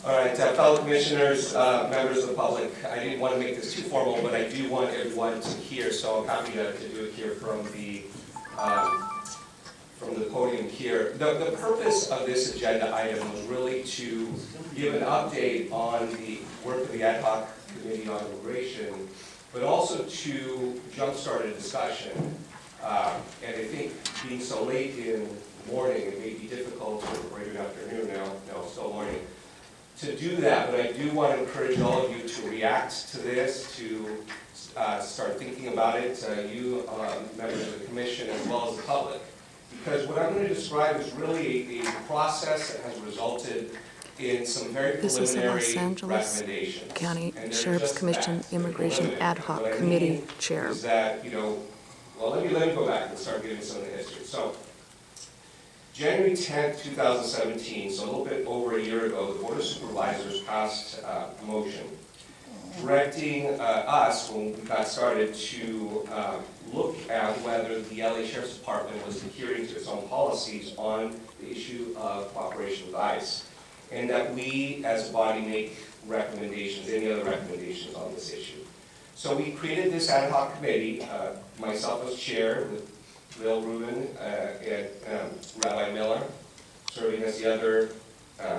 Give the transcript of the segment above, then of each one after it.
All right, fellow commissioners, members of the public, I didn't want to make this too formal, but I do want everyone to hear, so I'm happy to do it here from the podium here. The purpose of this agenda item was really to give an update on the work of the Ad Hoc Committee on Immigration, but also to jumpstart a discussion. And I think being so late in the morning, it may be difficult, or late afternoon now, no, still morning, to do that, but I do want to encourage all of you to react to this, to start thinking about it, you members of the commission as well as the public. Because what I'm going to describe is really a process that has resulted in some very preliminary This is the Los Angeles recommendations. County Sheriff's Commission Immigration Ad Hoc Committee Chair. Is that, well, let me go back and start giving some of the history. So, January 10th, 2017, so a little bit over a year ago, the Board of Supervisors passed a motion directing us, when we got started, to look at whether the LA Sheriff's Department was adhering to its own policies on the issue of cooperation with ICE, and that we, as a body, make recommendations, any other recommendations on this issue. So we created this ad hoc committee, myself as chair, with Bill Rubin and Rabbi Miller, serving as the other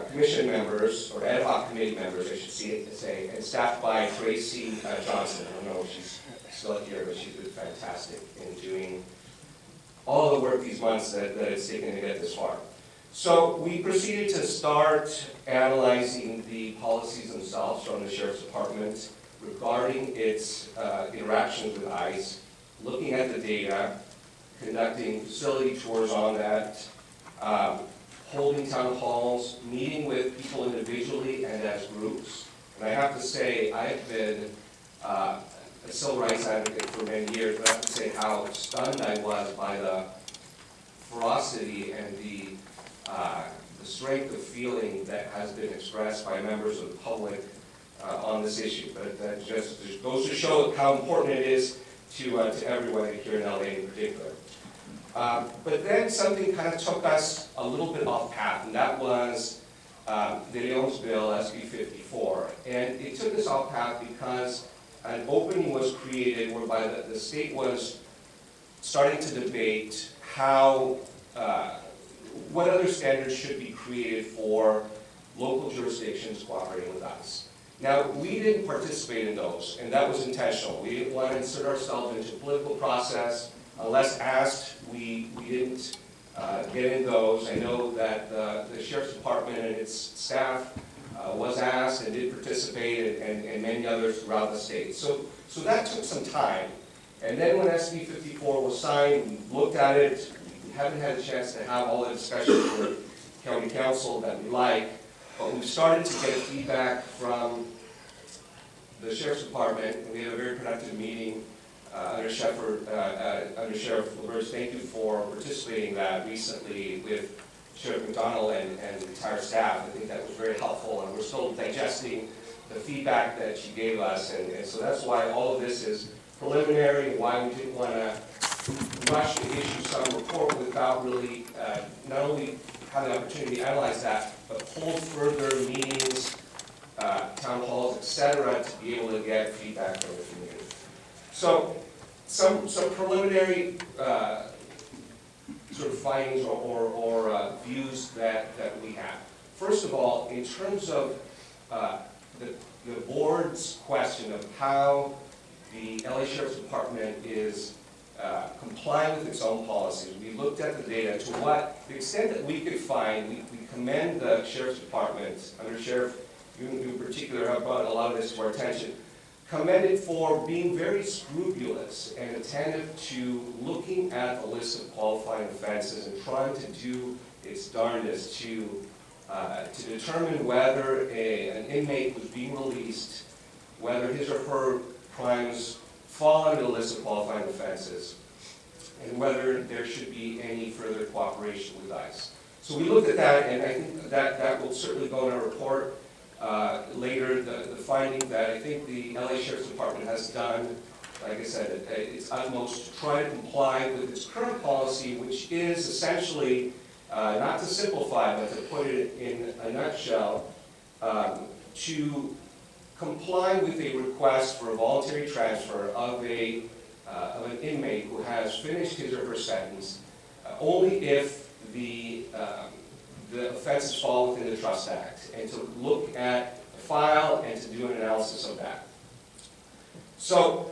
commission members, or ad hoc committee members, I should say, and staffed by Tracy Johnson. I don't know if she's still here, but she's been fantastic in doing all the work these months that it's taken to get this far. So we proceeded to start analyzing the policies themselves from the Sheriff's Department regarding its interactions with ICE, looking at the data, conducting facility tours on that, holding town halls, meeting with people individually and as groups. And I have to say, I've been a civil rights advocate for many years, but I have to say how stunned I was by the ferocity and the strength of feeling that has been expressed by members of the public on this issue. But that just goes to show how important it is to everyone here in LA in particular. But then something kind of took us a little bit off path, and that was De Leon's bill, SB 54. And it took us off path because an opening was created whereby the state was starting to debate how, what other standards should be created for local jurisdictions cooperating with us. Now, we didn't participate in those, and that was intentional. We didn't want to insert ourselves into a political process. Unless asked, we didn't get in those. I know that the Sheriff's Department and its staff was asked and did participate, and many others throughout the state. So that took some time. And then when SB 54 was signed, we looked at it. We haven't had a chance to have all the discussions for county council that we like, but we've started to get feedback from the Sheriff's Department, and we had a very productive meeting under Sheriff LaBerge. Thank you for participating in that recently with Sheriff McDonald and the entire staff. I think that was very helpful, and we're still digesting the feedback that she gave us, and so that's why all of this is preliminary, and why we didn't want to rush to issue some report without really not only having the opportunity to analyze that, but hold further meetings, town halls, etc., to be able to get feedback from the community. So, some preliminary sort of findings or views that we have. First of all, in terms of the board's question of how the LA Sheriff's Department is complying with its own policies, we looked at the data to the extent that we could find. We commend the Sheriff's Department, under Sheriff, you in particular have brought a lot of this to our attention, commended for being very scrupulous and attentive to looking at the list of qualifying offenses and trying to do its darndest to determine whether an inmate was being released, whether his or her crimes fall under the list of qualifying offenses, and whether there should be any further cooperation with ICE. So we looked at that, and I think that will certainly go in our report. Later, the finding that I think the LA Sheriff's Department has done, like I said, its utmost to try to comply with its current policy, which is essentially, not to simplify, but to put it in a nutshell, to comply with a request for a voluntary transfer of an inmate who has finished his or her sentence, only if the offenses fall within the Trust Act, and to look at the file and to do an analysis of that. So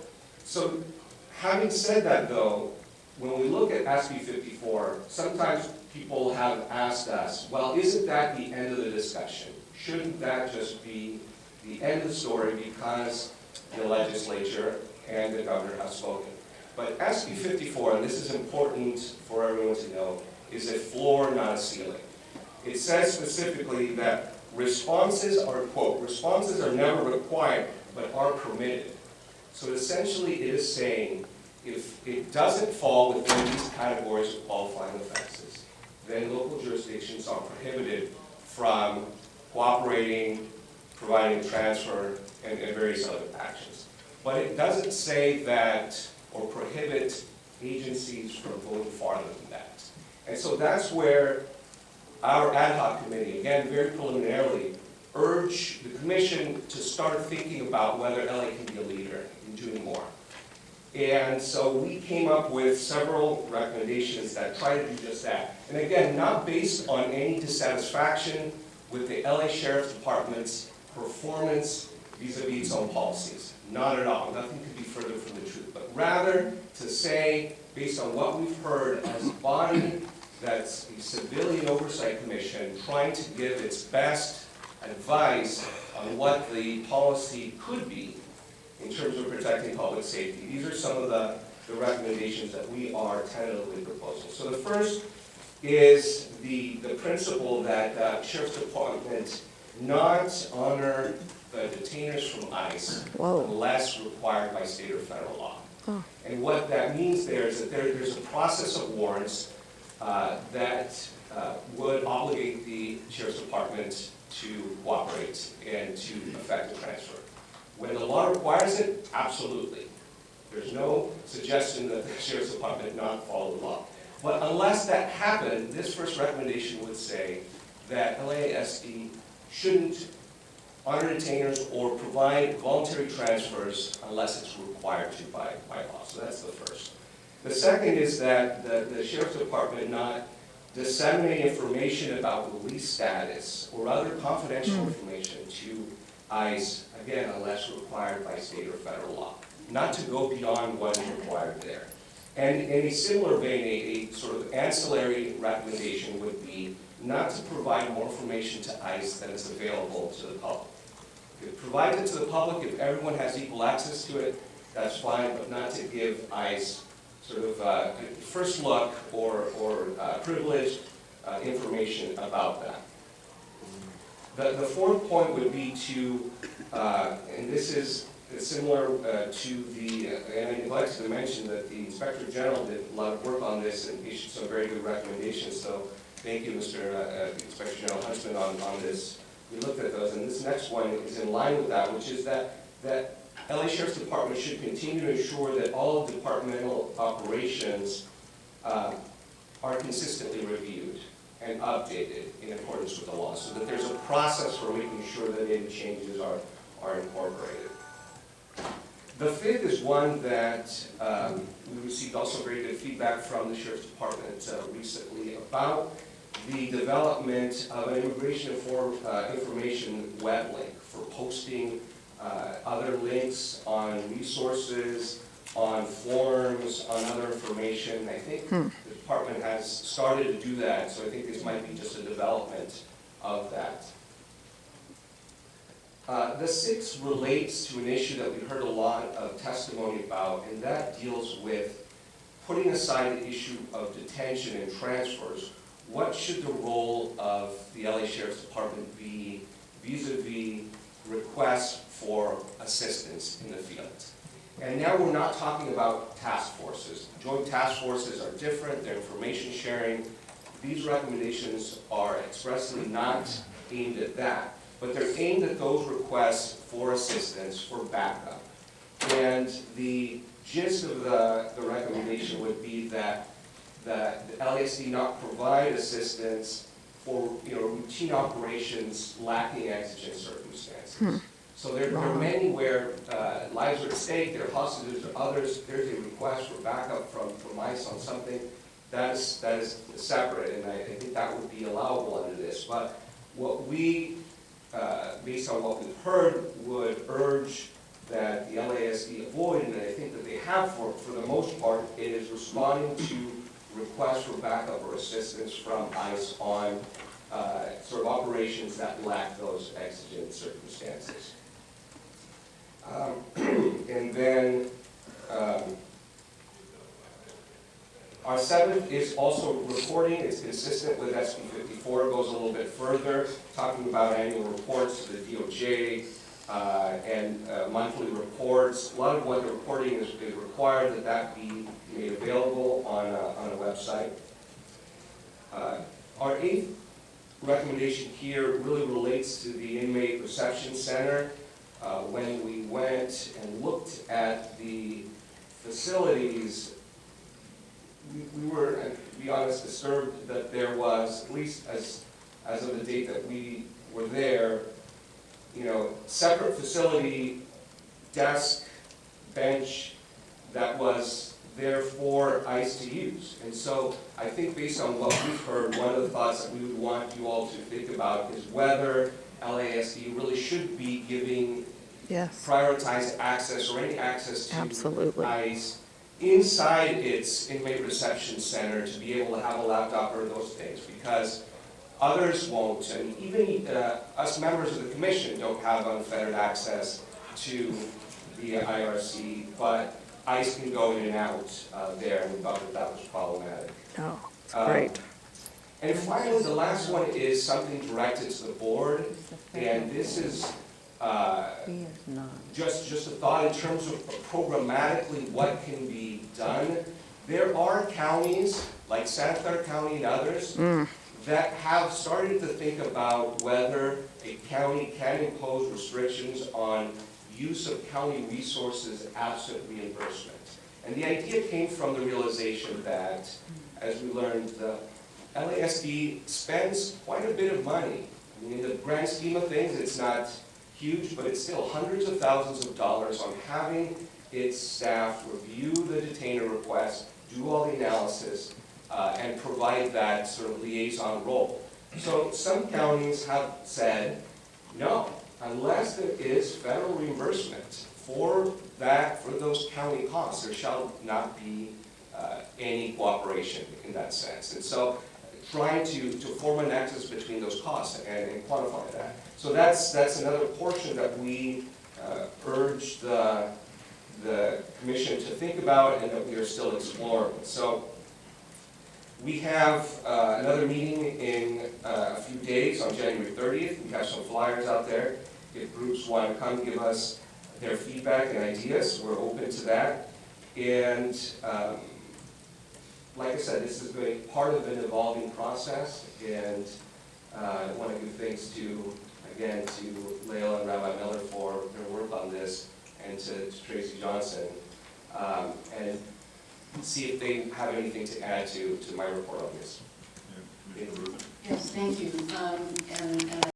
having said that, though, when we look at SB 54, sometimes people have asked us, well, isn't that the end of the discussion? Shouldn't that just be the end of the story because the legislature and the governor have spoken? But SB 54, and this is important for everyone to know, is a floor, not a ceiling. It says specifically that responses are, quote, responses are never required, but are permitted. So essentially it is saying, if it doesn't fall within these categories of qualifying offenses, then local jurisdictions are prohibited from cooperating, providing transfer, and various other actions. But it doesn't say that, or prohibit agencies from going farther than that. And so that's where our ad hoc committee, again, very preliminarily, urged the commission to start thinking about whether LA can be a leader in doing more. And so we came up with several recommendations that try to do just that. And again, not based on any dissatisfaction with the LA Sheriff's Department's performance vis-a-vis its own policies. Not at all. Nothing could be further from the truth. But rather to say, based on what we've heard as a body that's a civilian oversight commission trying to give its best advice on what the policy could be in terms of protecting public safety. These are some of the recommendations that we are tentatively proposing. So the first is the principle that Sheriff's Department not honor the detainers from ICE unless required by state or federal law. Oh. And what that means there is that there's a process of warrants that would obligate the Sheriff's Department to cooperate and to effect a transfer. When the law requires it, absolutely. There's no suggestion that the Sheriff's Department not follow the law. But unless that happened, this first recommendation would say that LASD shouldn't honor detainers or provide voluntary transfers unless it's required to by law. So that's the first. The second is that the Sheriff's Department not disseminate information about release status or other confidential information to ICE, again, unless required by state or federal law. Not to go beyond what is required there. And in a similar vein, a sort of ancillary recommendation would be not to provide more information to ICE than is available to the public. If provide it to the public, if everyone has equal access to it, that's fine, but not to give ICE sort of first look or privileged information about that. The fourth point would be to, and this is similar to the, and I neglected to mention that the Inspector General did a lot of work on this and issued some very good recommendations, so thank you, Mr. Inspector General Huntsman, on this. We looked at those, and this next one is in line with that, which is that LA Sheriff's Department should continue to ensure that all departmental operations are consistently reviewed and updated in accordance with the law, so that there's a process for making sure that any changes are incorporated. The fifth is one that we received also very good feedback from the Sheriff's Department recently about the development of an immigration information web link for posting other links on resources, on forms, on other information. I think the department has started to do that, so I think this might be just a development of that. The sixth relates to an issue that we heard a lot of testimony about, and that deals with putting aside the issue of detention and transfers. What should the role of the LA Sheriff's Department be vis-a-vis requests for assistance in the field? And now we're not talking about task forces. Joint task forces are different, they're information sharing. These recommendations are expressly not aimed at that, but they're aimed at those requests for assistance, for backup. And the gist of the recommendation would be that the LASD not provide assistance for, routine operations lacking exigent circumstances. So there are many where lives are at stake, there are hostages or others, there's a request for backup from ICE on something that is separate, and I think that would be allowable under this. But what we, based on what we've heard, would urge that the LASD avoid, and I think that they have for the most part, it is responding to requests for backup or assistance from ICE on sort of operations that lack those exigent circumstances. And then our seventh is also reporting. It's consistent with SB 54. It goes a little bit further, talking about annual reports to the DOJ and monthly reports. A lot of what the reporting is required that be made available on a website. Our eighth recommendation here really relates to the Inmate Reception Center. When we went and looked at the facilities, we were, and to be honest, disturbed that there was, at least as of the date that we were there, separate facility, desk, bench that was there for ICE to use. And so I think based on what we've heard, one of the thoughts that we would want you all to think about is whether LASD really should be giving prioritized access or any access to ICE inside its inmate reception center to be able to have a laptop or those things, because others won't, and even us members of the commission don't have unfettered access to the IRC, but ICE can go in and out there, and we thought that was problematic. Oh, that's great. And finally, the last one is something directed to the board, and this is just a thought in terms of programmatically what can be done. There are counties, like Santa Clara County and others, that have started to think about whether a county can impose restrictions on use of county resources absent reimbursement. And the idea came from the realization that, as we learned, the LASD spends quite a bit of money. I mean, in the grand scheme of things, it's not huge, but it's still hundreds of thousands of dollars on having its staff review the detainer request, do all the analysis, and provide that sort of liaison role. So some counties have said, no, unless there is federal reimbursement for those county costs, there shall not be any cooperation in that sense. And so trying to form a nexus between those costs and quantify that. So that's another portion that we urge the commission to think about and that we are still exploring. So we have another meeting in a few days on January 30th. We have some flyers out there. If groups want to come give us their feedback and ideas, we're open to that. And like I said, this is going to be part of an evolving process, and I want to give thanks again to Leila and Rabbi Miller for their work on this, and to Tracy Johnson, and see if they have anything to add to my report on this. Yes, thank you.